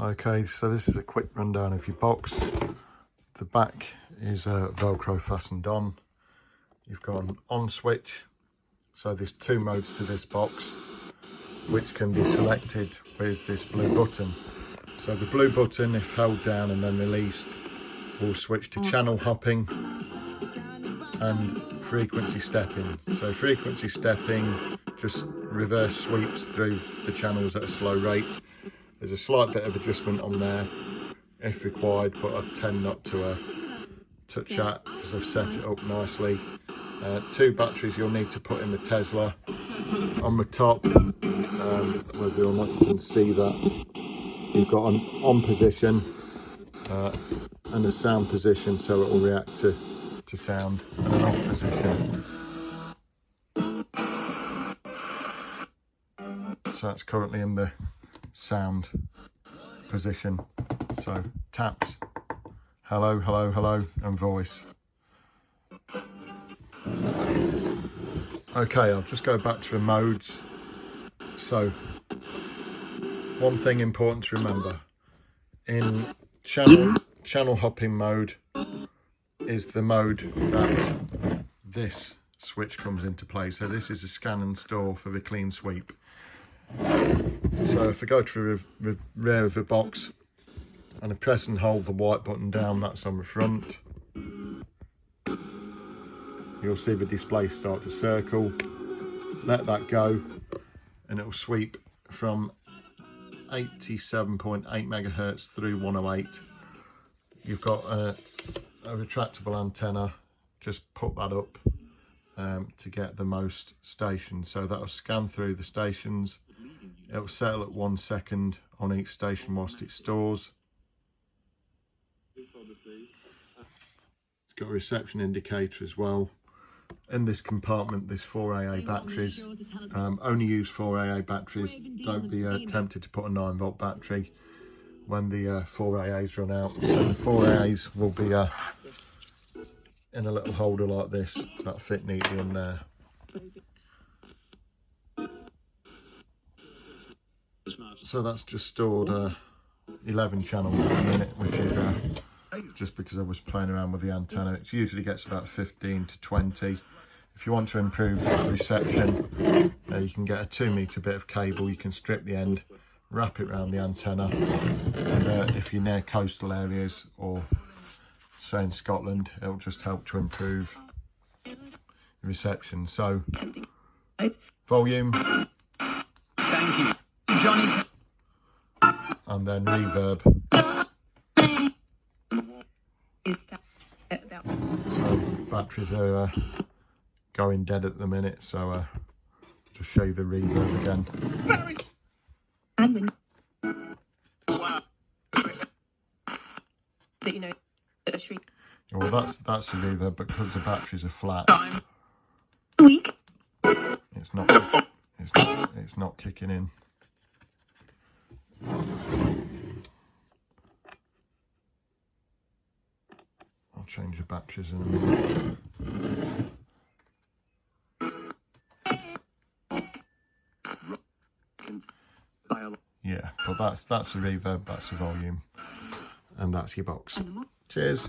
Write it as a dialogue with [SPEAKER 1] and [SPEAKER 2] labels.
[SPEAKER 1] Okay, so this is a quick rundown of your box. The back is Velcro fastened on. You've got an on switch, so there's two modes to this box, which can be selected with this blue button. So the blue button, if held down and then released, will switch to channel hopping and frequency stepping. So frequency stepping just reverse sweeps through the channels at a slow rate. There's a slight bit of adjustment on there if required, but I tend not to touch that because I've set it up nicely. Two batteries you'll need to put in the Tesla. On the top, whether or not you can see that, you've got an on position and a sound position, so it will react to sound, and an off position. So that's currently in the sound position. So taps, hello, hello, hello, and voice. Okay, I'll just go back to the modes. So one thing important to remember, in channel hopping mode is the mode that this switch comes into play. So this is a scan and store for the clean sweep. So if I go to the rear of the box and I press and hold the white button down, that's on the front, you'll see the display start to circle. Let that go and it will sweep from 87.8 megahertz through 108. You've got a retractable antenna, just put that up to get the most stations. So that'll scan through the stations. It'll settle at 1 second on each station whilst it stores. It's got a reception indicator as well. In this compartment there's 4 AA batteries. Only use 4 AA batteries. Don't be tempted to put a 9-volt battery when the 4 AAs run out. So the 4 AAs will be in a little holder like this that fit neatly in there. So that's just stored 11 channels at the minute, which is just because I was playing around with the antenna. It usually gets about 15 to 20. If you want to improve reception, you can get a 2-meter bit of cable. You can strip the end, wrap it around the antenna, and if you're near coastal areas or say in Scotland, it'll just help to improve reception. So volume,
[SPEAKER 2] thank you, Johnny,
[SPEAKER 1] and then reverb. So batteries are going dead at the minute, so just show you the reverb again. Well, that's a reverb, but because the batteries are flat, it's not kicking in. I'll change the batteries in a minute. Yeah, but that's a reverb, that's a volume, and that's your box. Cheers.